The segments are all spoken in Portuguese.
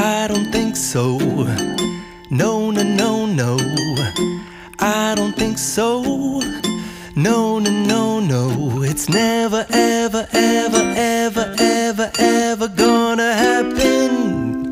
I don't think so. No, no, no, no. I don't think so. No, no, no, no. It's never, ever, ever, ever, ever, ever gonna happen.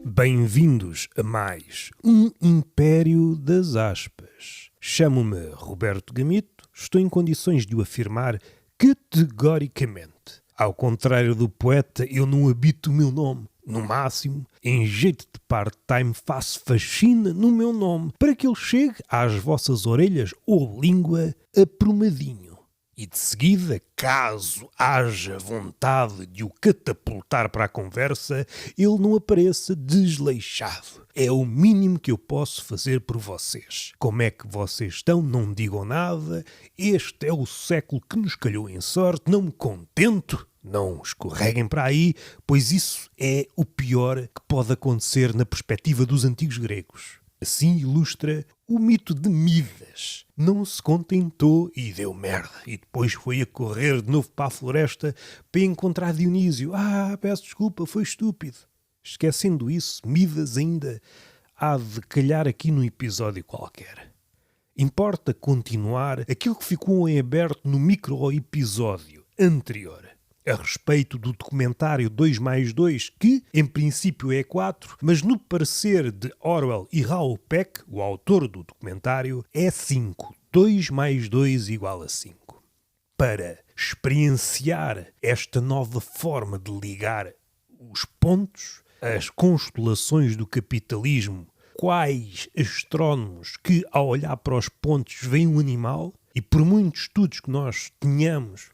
Bem-vindos a mais um Império das Aspas. Chamo-me Roberto Gamito, estou em condições de o afirmar categoricamente. Ao contrário do poeta, eu não habito o meu nome. No máximo, em jeito de part-time, faço faxina no meu nome para que ele chegue às vossas orelhas ou língua aprumadinho. E de seguida, caso haja vontade de o catapultar para a conversa, ele não apareça desleixado. É o mínimo que eu posso fazer por vocês. Como é que vocês estão? Não digam nada. Este é o século que nos calhou em sorte. Não me contento. Não escorreguem para aí, pois isso é o pior que pode acontecer na perspectiva dos antigos gregos. Assim ilustra o mito de Midas. Não se contentou e deu merda. E depois foi a correr de novo para a floresta para encontrar Dionísio. Peço desculpa, foi estúpido. Esquecendo isso, Midas ainda há de calhar aqui num episódio qualquer. Importa continuar aquilo que ficou em aberto no micro-episódio anterior. A respeito do documentário 2+2, que em princípio é 4, mas no parecer de Orwell e Raoul Peck, o autor do documentário, é 5. 2+2 igual a 5. Para experienciar esta nova forma de ligar os pontos, as constelações do capitalismo, quais astrónomos que ao olhar para os pontos veem um animal, e por muitos estudos que nós tenhamos,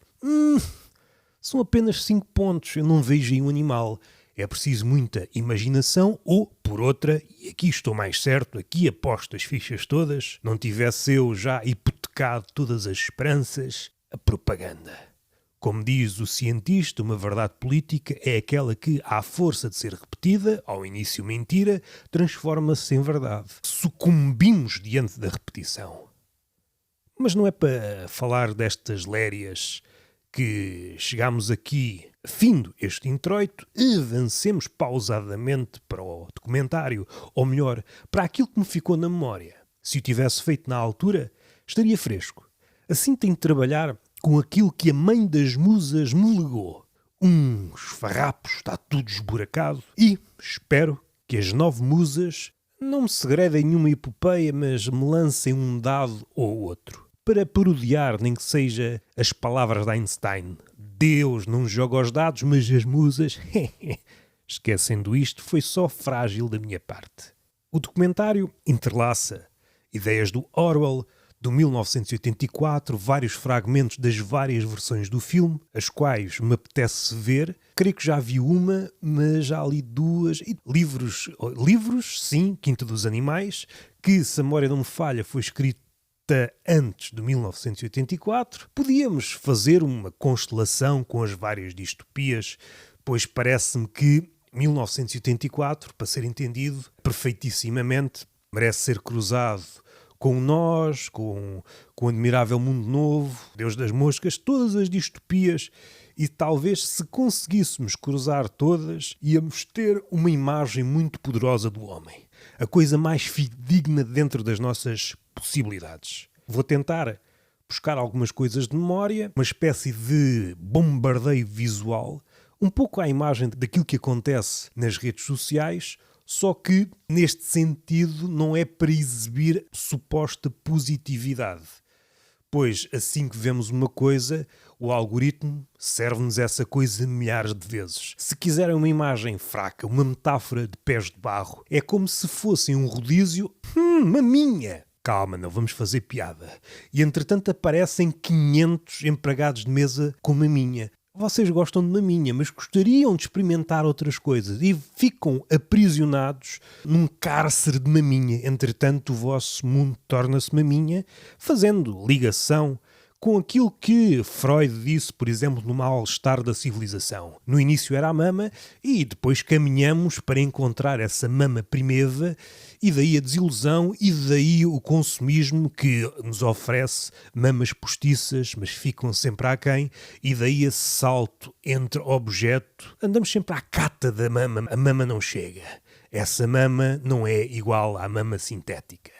são apenas 5 pontos, eu não vejo aí um animal. É preciso muita imaginação ou, por outra, e aqui estou mais certo, aqui aposto as fichas todas, não tivesse eu já hipotecado todas as esperanças, a propaganda. Como diz o cientista, uma verdade política é aquela que, à força de ser repetida, ao início mentira, transforma-se em verdade. Sucumbimos diante da repetição. Mas não é para falar destas lérias que chegamos aqui, findo este introito, avancemos pausadamente para o documentário, ou melhor, para aquilo que me ficou na memória. Se o tivesse feito na altura, estaria fresco. Assim tenho de trabalhar com aquilo que a mãe das musas me legou. Uns farrapos, está tudo esburacado, e espero que as 9 musas não me segredem nenhuma epopeia, mas me lancem um dado ou outro, para parodiar, nem que seja, as palavras de Einstein. Deus não joga os dados, mas as musas... Esquecendo isto, foi só frágil da minha parte. O documentário entrelaça ideias do Orwell, do 1984, vários fragmentos das várias versões do filme, as quais me apetece ver. Creio que já vi uma, mas já li 2. E livros, sim, Quinta dos Animais, que, se a memória não me falha, foi escrito antes de 1984, podíamos fazer uma constelação com as várias distopias, pois parece-me que 1984, para ser entendido perfeitissimamente, merece ser cruzado com Nós, com o Admirável Mundo Novo, Deus das Moscas, todas as distopias, e talvez se conseguíssemos cruzar todas, íamos ter uma imagem muito poderosa do homem. A coisa mais fidedigna dentro das nossas possibilidades. Vou tentar buscar algumas coisas de memória, uma espécie de bombardeio visual, um pouco à imagem daquilo que acontece nas redes sociais, só que, neste sentido, não é para exibir suposta positividade. Pois, assim que vemos uma coisa, o algoritmo serve-nos essa coisa milhares de vezes. Se quiserem uma imagem fraca, uma metáfora de pés de barro, é como se fossem um rodízio, maminha! Calma, não vamos fazer piada. E entretanto aparecem 500 empregados de mesa com maminha. Vocês gostam de maminha, mas gostariam de experimentar outras coisas e ficam aprisionados num cárcere de maminha. Entretanto, o vosso mundo torna-se maminha, fazendo ligação com aquilo que Freud disse, por exemplo, no mal-estar da civilização. No início era a mama e depois caminhamos para encontrar essa mama primeva e daí a desilusão e daí o consumismo que nos oferece mamas postiças, mas ficam sempre aquém, e daí esse salto entre objeto. Andamos sempre à cata da mama, a mama não chega. Essa mama não é igual à mama sintética.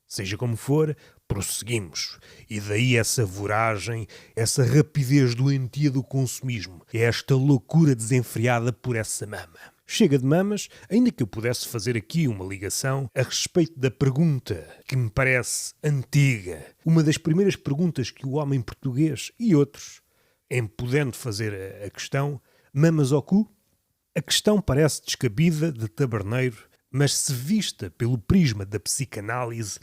Seja como for, prosseguimos. E daí essa voragem, essa rapidez doentia do consumismo, esta loucura desenfreada por essa mama. Chega de mamas, ainda que eu pudesse fazer aqui uma ligação a respeito da pergunta que me parece antiga, uma das primeiras perguntas que o homem português e outros, em podendo fazer a questão, mamas ao cu? A questão parece descabida de taberneiro, mas se vista pelo prisma da psicanálise,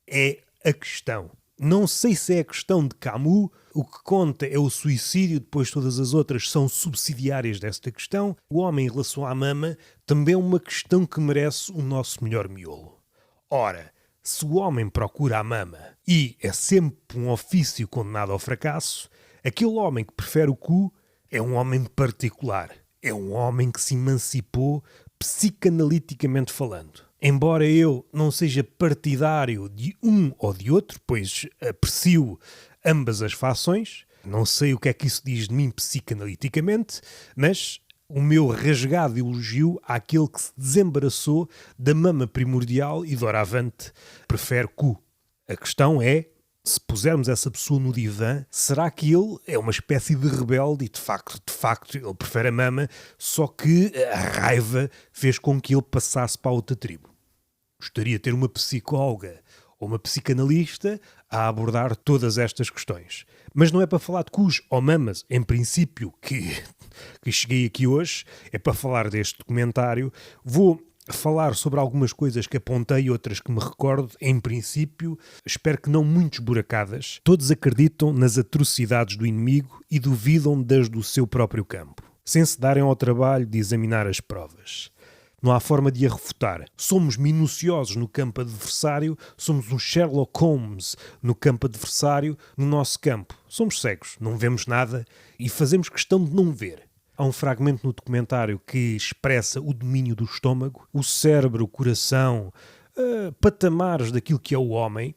é a questão. Não sei se é a questão de Camus, o que conta é o suicídio, depois todas as outras são subsidiárias desta questão. O homem em relação à mama também é uma questão que merece o nosso melhor miolo. Ora, se o homem procura a mama e é sempre um ofício condenado ao fracasso, aquele homem que prefere o cu é um homem particular. É um homem que se emancipou psicanaliticamente falando. Embora eu não seja partidário de um ou de outro, pois aprecio ambas as fações, não sei o que é que isso diz de mim psicanaliticamente, mas o meu rasgado elogio àquele que se desembaraçou da mama primordial e doravante prefere cu. A questão é, se pusermos essa pessoa no divã, será que ele é uma espécie de rebelde e de facto ele prefere a mama, só que a raiva fez com que ele passasse para outra tribo? Gostaria de ter uma psicóloga ou uma psicanalista a abordar todas estas questões. Mas não é para falar de cus ou mamas, em princípio, que cheguei aqui hoje, é para falar deste documentário. Vou falar sobre algumas coisas que apontei e outras que me recordo, em princípio, espero que não muito esburacadas. Todos acreditam nas atrocidades do inimigo e duvidam das do seu próprio campo, sem se darem ao trabalho de examinar as provas. Não há forma de a refutar. Somos minuciosos no campo adversário, somos um Sherlock Holmes no campo adversário, no nosso campo. Somos cegos, não vemos nada e fazemos questão de não ver. Há um fragmento no documentário que expressa o domínio do estômago, o cérebro, o coração, patamares daquilo que é o homem,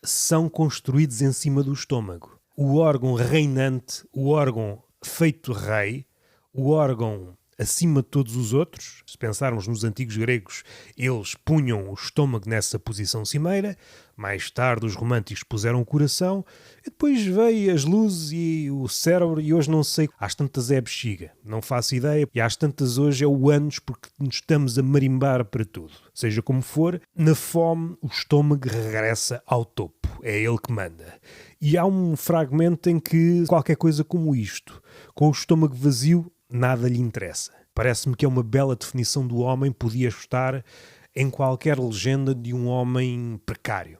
são construídos em cima do estômago. O órgão reinante, o órgão feito rei, o órgão acima de todos os outros. Se pensarmos nos antigos gregos, eles punham o estômago nessa posição cimeira, mais tarde os românticos puseram o coração, e depois veio as luzes e o cérebro, e hoje não sei, às tantas é a bexiga, não faço ideia, e às tantas hoje é o ânus, porque nos estamos a marimbar para tudo. Seja como for, na fome o estômago regressa ao topo, é ele que manda. E há um fragmento em que qualquer coisa como isto, com o estômago vazio, nada lhe interessa. Parece-me que é uma bela definição do homem, podia estar em qualquer legenda de um homem precário.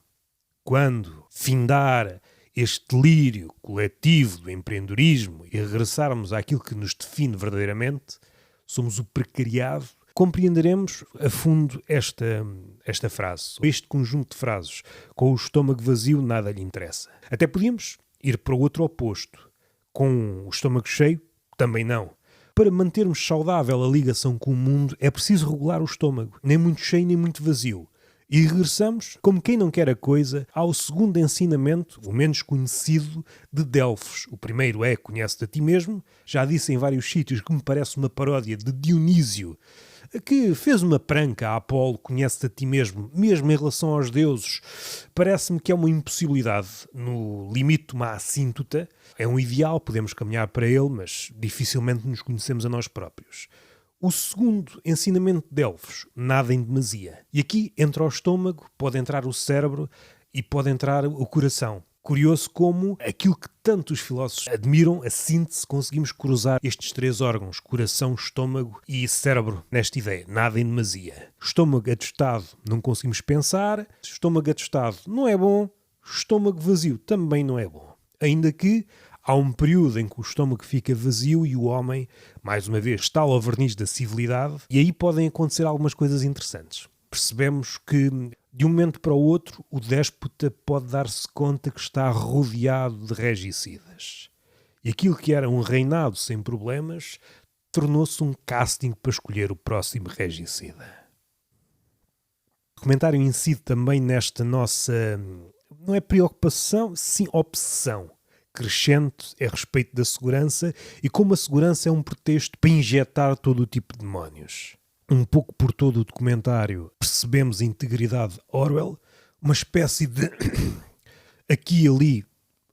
Quando findar este delírio coletivo do empreendedorismo e regressarmos àquilo que nos define verdadeiramente, somos o precariado, compreenderemos a fundo esta frase. Este conjunto de frases, com o estômago vazio, nada lhe interessa. Até podíamos ir para o outro oposto. Com o estômago cheio, também não. Para mantermos saudável a ligação com o mundo, é preciso regular o estômago, nem muito cheio nem muito vazio. E regressamos, como quem não quer a coisa, ao segundo ensinamento, o menos conhecido, de Delfos. O primeiro é Conhece-te a ti mesmo. Já disse em vários sítios que me parece uma paródia de Dionísio, que fez uma pranca a Apolo, Conhece-te a ti mesmo, mesmo em relação aos deuses. Parece-me que é uma impossibilidade, no limite de uma assíntota. É um ideal, podemos caminhar para ele, mas dificilmente nos conhecemos a nós próprios. O segundo ensinamento de Delfos, nada em demasia. E aqui entra o estômago, pode entrar o cérebro e pode entrar o coração. Curioso como aquilo que tanto os filósofos admiram, a síntese, conseguimos cruzar estes três órgãos, coração, estômago e cérebro, nesta ideia, nada em demasia. Estômago atestado, não conseguimos pensar. Estômago atestado não é bom. Estômago vazio também não é bom. Ainda que há um período em que o estômago fica vazio e o homem, mais uma vez, está ao verniz da civilidade, e aí podem acontecer algumas coisas interessantes. Percebemos que De um momento para o outro, o déspota pode dar-se conta que está rodeado de regicidas. E aquilo que era um reinado sem problemas tornou-se um casting para escolher o próximo regicida. O comentário incide também nesta nossa, não é preocupação, sim obsessão crescente a respeito da segurança e como a segurança é um pretexto para injetar todo o tipo de demónios. Um pouco por todo o documentário percebemos a integridade de Orwell, uma espécie de aqui e ali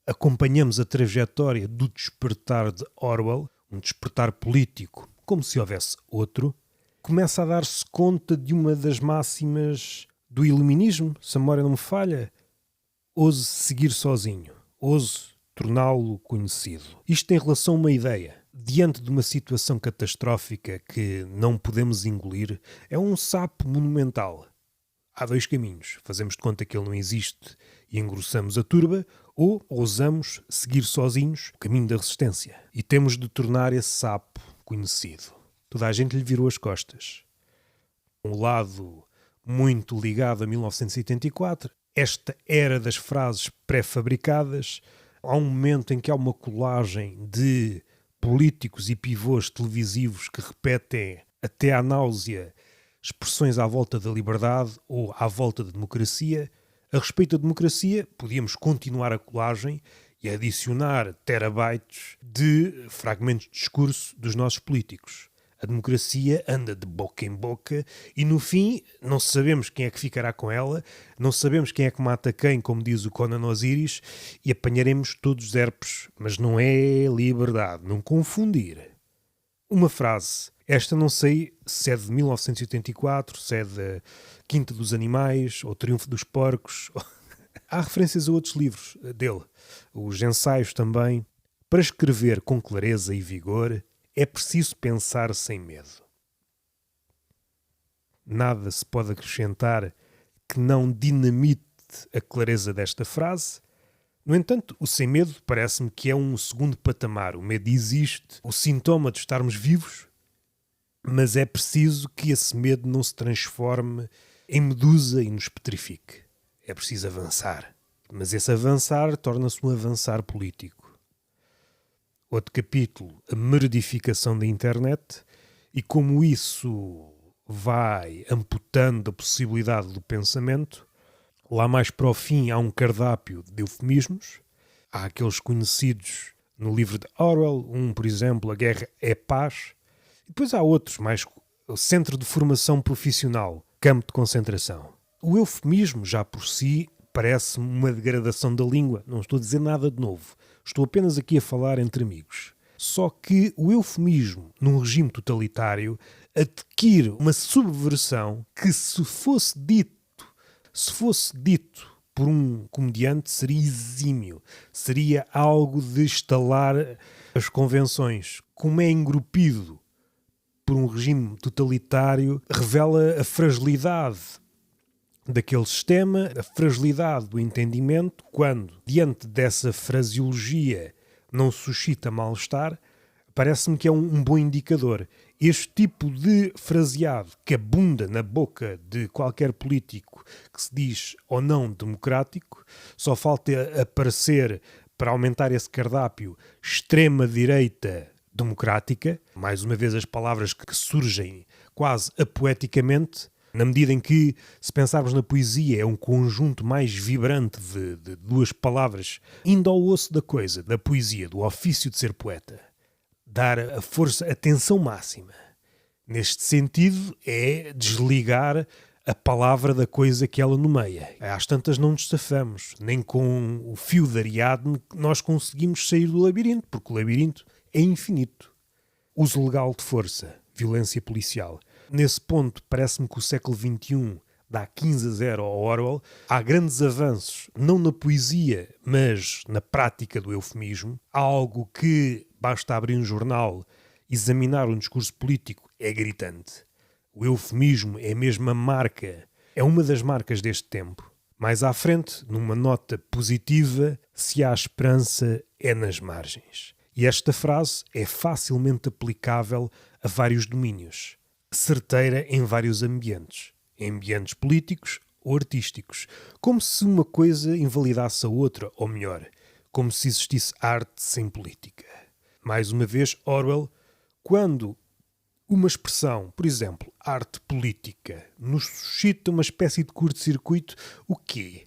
acompanhamos a trajetória do despertar de Orwell, um despertar político, como se houvesse outro. Começa a dar-se conta de uma das máximas do iluminismo, se a memória não me falha. Ouse seguir sozinho, ouse torná-lo conhecido. Isto em relação a uma ideia. Diante de uma situação catastrófica que não podemos engolir, é um sapo monumental. Há dois caminhos. Fazemos de conta que ele não existe e engrossamos a turba, ou ousamos seguir sozinhos o caminho da resistência. E temos de tornar esse sapo conhecido. Toda a gente lhe virou as costas. Um lado muito ligado a 1984, esta era das frases pré-fabricadas. Há um momento em que há uma colagem de políticos e pivôs televisivos que repetem até à náusea expressões à volta da liberdade ou à volta da democracia. A respeito da democracia, podíamos continuar a colagem e adicionar terabytes de fragmentos de discurso dos nossos políticos. A democracia anda de boca em boca e, no fim, não sabemos quem é que ficará com ela, não sabemos quem é que mata quem, como diz o Conan Osiris, e apanharemos todos os herpes. Mas não é liberdade, não confundir. Uma frase. Esta não sei se é de 1984, se é da Quinta dos Animais ou Triunfo dos Porcos. Há referências a outros livros dele, os ensaios também. Para escrever com clareza e vigor, é preciso pensar sem medo. Nada se pode acrescentar que não dinamite a clareza desta frase. No entanto, o sem medo parece-me que é um segundo patamar. O medo existe, o sintoma de estarmos vivos, mas é preciso que esse medo não se transforme em medusa e nos petrifique. É preciso avançar. Mas esse avançar torna-se um avançar político. Outro capítulo, a merdificação da internet e como isso vai amputando a possibilidade do pensamento. Lá mais para o fim há um cardápio de eufemismos. Há aqueles conhecidos no livro de Orwell, por exemplo, A Guerra é Paz. E depois há outros, mais o Centro de Formação Profissional, Campo de Concentração. O eufemismo, já por si, parece-me uma degradação da língua. Não estou a dizer nada de novo. Estou apenas aqui a falar entre amigos. Só que o eufemismo, num regime totalitário, adquire uma subversão que, se fosse dito por um comediante, seria exímio. Seria algo de estalar as convenções. Como é engrupido por um regime totalitário, revela a fragilidade daquele sistema, a fragilidade do entendimento, quando, diante dessa fraseologia, não suscita mal-estar, parece-me que é um bom indicador. Este tipo de fraseado que abunda na boca de qualquer político que se diz ou não democrático, só falta aparecer, para aumentar esse cardápio, extrema-direita democrática, mais uma vez as palavras que surgem quase apoeticamente, na medida em que, se pensarmos na poesia, é um conjunto mais vibrante de duas palavras, indo ao osso da coisa, da poesia, do ofício de ser poeta. Dar a força, a tensão máxima. Neste sentido, é desligar a palavra da coisa que ela nomeia. Às tantas não nos safamos, nem com o fio de Ariadne nós conseguimos sair do labirinto, porque o labirinto é infinito. Uso legal de força, violência policial. Nesse ponto, parece-me que o século XXI dá 15-0 ao Orwell. Há grandes avanços, não na poesia, mas na prática do eufemismo. Há algo que, basta abrir um jornal, examinar um discurso político, é gritante. O eufemismo é a mesma marca, é uma das marcas deste tempo. Mais à frente, numa nota positiva, se há esperança, é nas margens. E esta frase é facilmente aplicável a vários domínios. Certeira em vários ambientes. Em ambientes políticos ou artísticos, como se uma coisa invalidasse a outra, ou melhor, como se existisse arte sem política. Mais uma vez, Orwell, quando uma expressão, por exemplo, arte política, nos suscita uma espécie de curto-circuito, o quê?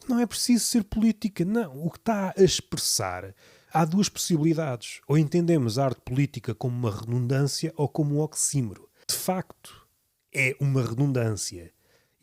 Não é preciso ser política, não. O que está a expressar, há duas possibilidades. Ou entendemos a arte política como uma redundância ou como um oxímoro. De facto, é uma redundância.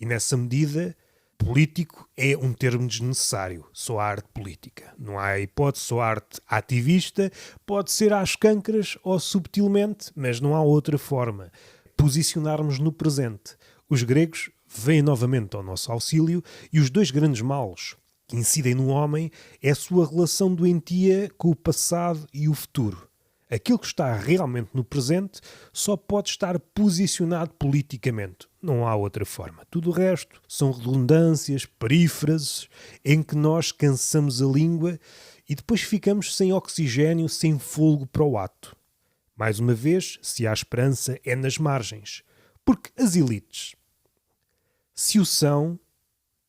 E nessa medida, político é um termo desnecessário. Só há arte política. Não há hipótese, só há arte ativista. Pode ser às cancras ou subtilmente, mas não há outra forma. Posicionarmos no presente. Os gregos vêm novamente ao nosso auxílio e os dois grandes males que incidem no homem é a sua relação doentia com o passado e o futuro. Aquilo que está realmente no presente só pode estar posicionado politicamente. Não há outra forma. Tudo o resto são redundâncias, perífrases, em que nós cansamos a língua e depois ficamos sem oxigênio, sem fôlego para o ato. Mais uma vez, se há esperança, é nas margens. Porque as elites, se o são,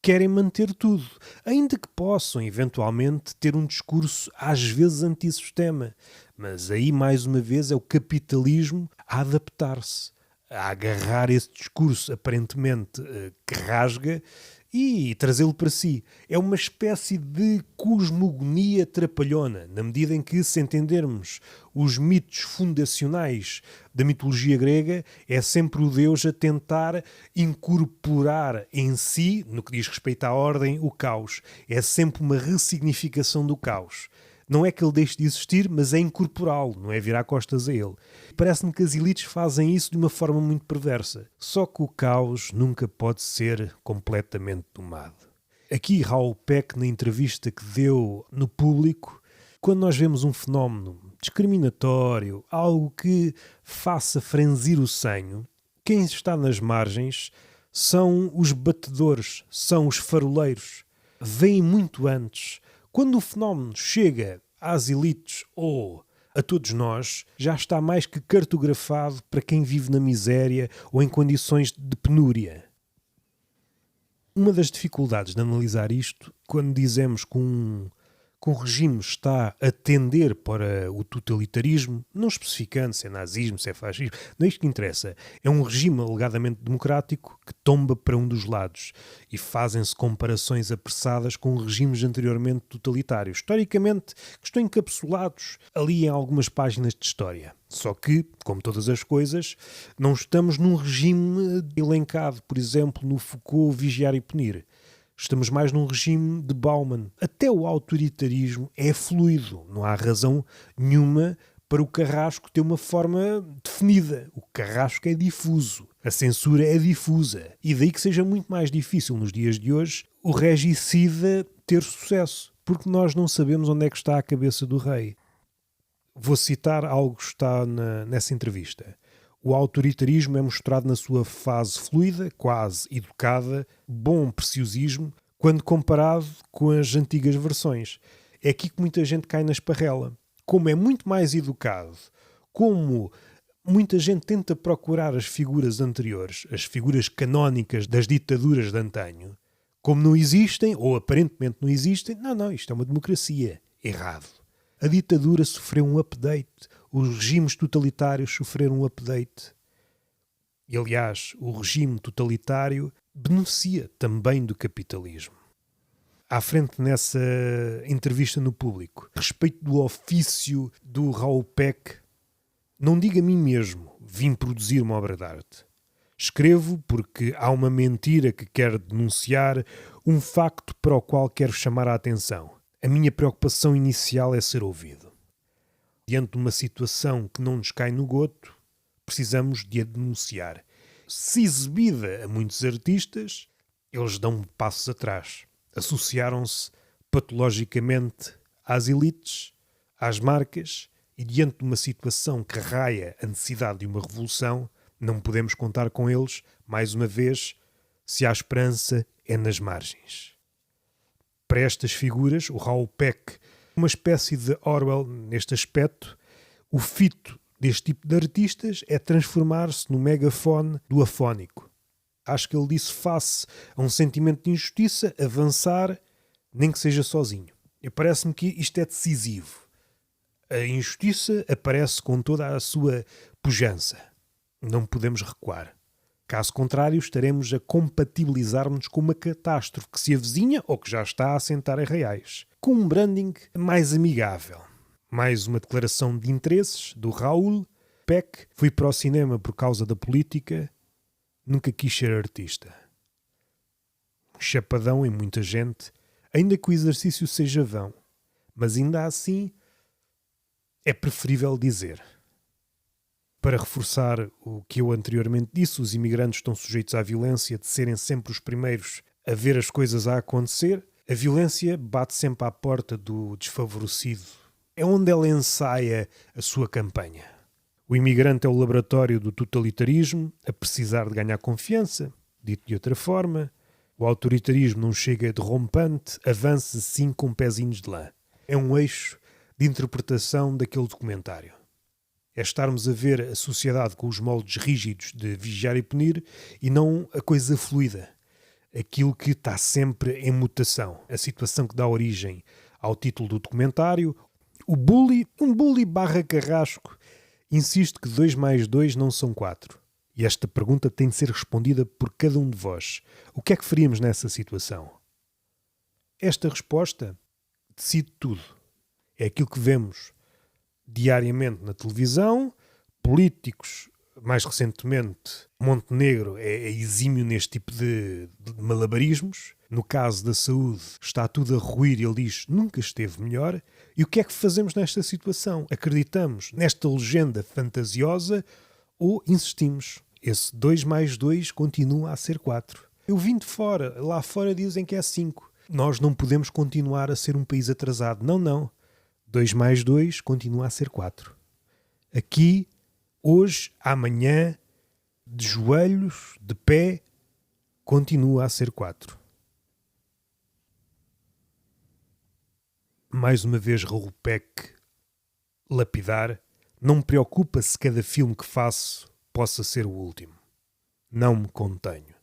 querem manter tudo, ainda que possam eventualmente ter um discurso às vezes antissistema. Mas aí, mais uma vez, é o capitalismo a adaptar-se, a agarrar esse discurso aparentemente que rasga e trazê-lo para si. É uma espécie de cosmogonia trapalhona, na medida em que, se entendermos os mitos fundacionais da mitologia grega, é sempre o Deus a tentar incorporar em si, no que diz respeito à ordem, o caos. É sempre uma ressignificação do caos. Não é que ele deixe de existir, mas é incorporá-lo, não é virar costas a ele. Parece-me que as elites fazem isso de uma forma muito perversa. Só que o caos nunca pode ser completamente domado. Aqui Raoul Peck, na entrevista que deu no Público, quando nós vemos um fenómeno discriminatório, algo que faça franzir o senho, quem está nas margens são os batedores, são os faroleiros. Vêm muito antes. Quando o fenómeno chega às elites ou a todos nós, já está mais que cartografado para quem vive na miséria ou em condições de penúria. Uma das dificuldades de analisar isto, quando dizemos que um regime está a tender para o totalitarismo, não especificando se é nazismo, se é fascismo, não é isto que interessa. É um regime alegadamente democrático que tomba para um dos lados e fazem-se comparações apressadas com regimes anteriormente totalitários, historicamente, que estão encapsulados ali em algumas páginas de história. Só que, como todas as coisas, não estamos num regime elencado, por exemplo, no Foucault Vigiar e Punir. Estamos mais num regime de Bauman. Até o autoritarismo é fluido. Não há razão nenhuma para o carrasco ter uma forma definida. O carrasco é difuso. A censura é difusa. E daí que seja muito mais difícil nos dias de hoje o regicida ter sucesso. Porque nós não sabemos onde é que está a cabeça do rei. Vou citar algo que está nessa entrevista. O autoritarismo é mostrado na sua fase fluida, quase educada, bom preciosismo, quando comparado com as antigas versões. É aqui que muita gente cai na esparrela. Como é muito mais educado, como muita gente tenta procurar as figuras anteriores, as figuras canónicas das ditaduras de antanho, como não existem, ou aparentemente não existem, não, isto é uma democracia. Errado. A ditadura sofreu um update. Os regimes totalitários sofreram um update. E, aliás, o regime totalitário beneficia também do capitalismo. À frente nessa entrevista no Público, a respeito do ofício do Raoul Peck, não digo a mim mesmo, vim produzir uma obra de arte. Escrevo porque há uma mentira que quero denunciar, um facto para o qual quero chamar a atenção. A minha preocupação inicial é ser ouvido. Diante de uma situação que não nos cai no goto, precisamos de a denunciar. Se exibida a muitos artistas, eles dão passos atrás. Associaram-se patologicamente às elites, às marcas, e diante de uma situação que raia a necessidade de uma revolução, não podemos contar com eles, mais uma vez, se há esperança é nas margens. Para estas figuras, o Raoul Peck, uma espécie de Orwell neste aspecto, o fito deste tipo de artistas é transformar-se no megafone do afónico. Acho que ele disse, face a um sentimento de injustiça, avançar, nem que seja sozinho. E parece-me que isto é decisivo. A injustiça aparece com toda a sua pujança. Não podemos recuar. Caso contrário, estaremos a compatibilizar-nos com uma catástrofe que se avizinha ou que já está a assentar arraiais. Com um branding mais amigável. Mais uma declaração de interesses do Raul. Peck, fui para o cinema por causa da política, nunca quis ser artista. Um chapadão em muita gente, ainda que o exercício seja vão. Mas ainda assim, é preferível dizer. Para reforçar o que eu anteriormente disse, os imigrantes estão sujeitos à violência de serem sempre os primeiros a ver as coisas a acontecer. A violência bate sempre à porta do desfavorecido. É onde ela ensaia a sua campanha. O imigrante é o laboratório do totalitarismo, a precisar de ganhar confiança. Dito de outra forma, o autoritarismo não chega derrompante, avança sim com pezinhos de lã. É um eixo de interpretação daquele documentário. É estarmos a ver a sociedade com os moldes rígidos de vigiar e punir e não a coisa fluida. Aquilo que está sempre em mutação. A situação que dá origem ao título do documentário. O bully, um bully barra carrasco, insiste que 2 mais 2 não são 4. E esta pergunta tem de ser respondida por cada um de vós. O que é que faríamos nessa situação? Esta resposta decide tudo. É aquilo que vemos diariamente na televisão, políticos, mais recentemente, Montenegro é exímio neste tipo de malabarismos. No caso da saúde, está tudo a ruir e ele diz nunca esteve melhor. E o que é que fazemos nesta situação? Acreditamos nesta legenda fantasiosa ou insistimos? Esse 2 mais 2 continua a ser 4. Eu vim de fora, lá fora dizem que é 5. Nós não podemos continuar a ser um país atrasado. Não. 2 mais 2 continua a ser 4. Aqui, hoje, amanhã, de joelhos, de pé, continua a ser 4. Mais uma vez, Raul Peck, lapidar, não me preocupa se cada filme que faço possa ser o último. Não me contenho.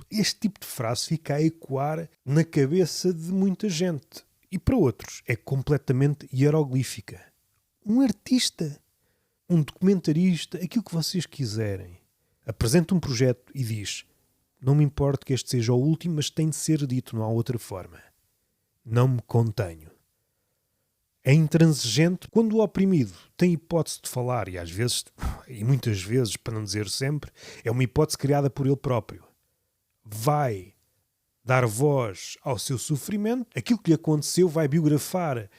Este tipo de frase fica a ecoar na cabeça de muita gente. E para outros é completamente hieroglífica. Um artista, um documentarista, aquilo que vocês quiserem, apresenta um projeto e diz: não me importa que este seja o último, mas tem de ser dito, não há outra forma. Não me contenho. É intransigente quando o oprimido tem hipótese de falar, e às vezes, e muitas vezes, para não dizer sempre, é uma hipótese criada por ele próprio. Vai dar voz ao seu sofrimento, aquilo que lhe aconteceu, vai biografar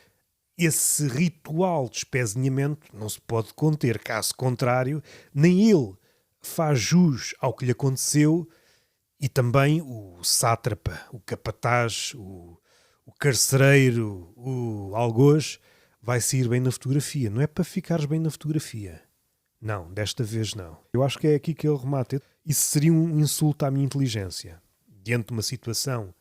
esse ritual de espezinhamento, não se pode conter, caso contrário, nem ele faz jus ao que lhe aconteceu e também o sátrapa, o capataz, o carcereiro, o algoz, vai sair bem na fotografia. Não é para ficares bem na fotografia. Não, desta vez não. Eu acho que é aqui que ele remata. Isso seria um insulto à minha inteligência. Diante de uma situação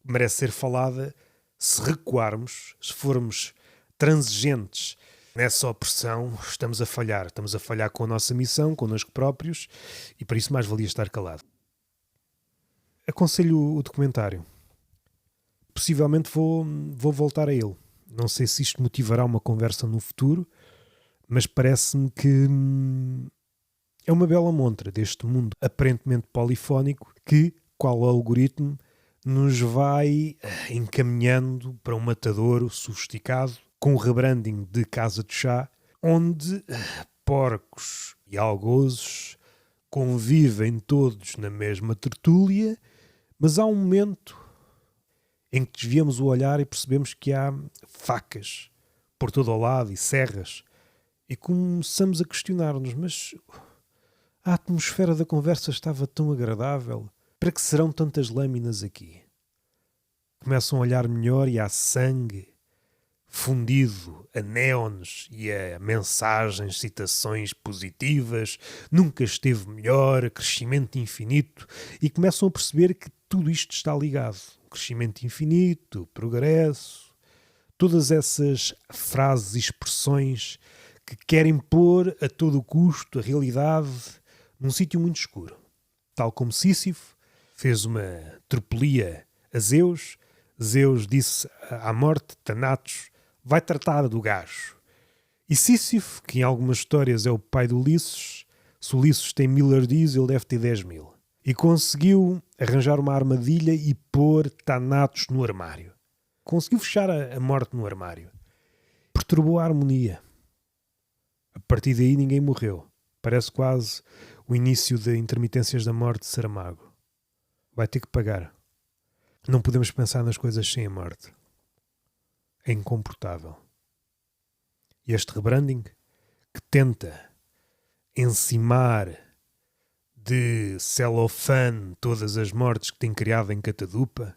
que merece ser falada, se recuarmos, se formos transigentes nessa opressão, estamos a falhar. Estamos a falhar com a nossa missão, connosco próprios, e para isso mais valia estar calado. Aconselho o documentário. Possivelmente vou voltar a ele. Não sei se isto motivará uma conversa no futuro, mas parece-me que é uma bela montra deste mundo aparentemente polifónico que, qual algoritmo, nos vai encaminhando para um matadouro sofisticado com um rebranding de casa de chá, onde porcos e algozes convivem todos na mesma tertúlia, mas há um momento em que desviamos o olhar e percebemos que há facas por todo o lado e serras e começamos a questionar-nos, mas a atmosfera da conversa estava tão agradável. Para que serão tantas lâminas aqui? Começam a olhar melhor e há sangue fundido a néons e a mensagens, citações positivas, nunca esteve melhor, crescimento infinito, e começam a perceber que tudo isto está ligado. O crescimento infinito, o progresso, todas essas frases e expressões que querem pôr a todo custo a realidade num sítio muito escuro. tal como Sísifo, fez uma tropelia a Zeus. Zeus disse à morte, Thanatos, vai tratar do gajo. E Sísifo, que em algumas histórias é o pai de Ulisses, se Ulisses tem 1000 ardis, ele deve ter 10.000. E conseguiu arranjar uma armadilha e pôr Thanatos no armário. Conseguiu fechar a morte no armário. Perturbou a harmonia. A partir daí ninguém morreu. Parece quase o início de Intermitências da Morte de Saramago. Vai ter que pagar. Não podemos pensar nas coisas sem a morte. É incomportável. E este rebranding, que tenta encimar de celofane todas as mortes que tem criado em Catadupa,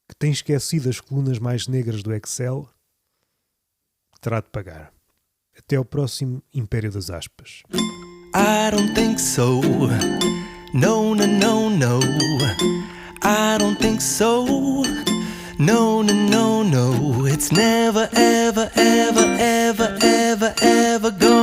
que tem esquecido as colunas mais negras do Excel, terá de pagar. Até ao próximo Império das Aspas. I don't think so. No, no, no, no. I don't think so. No, no, no, no. It's never, ever, ever, ever, ever, ever gonna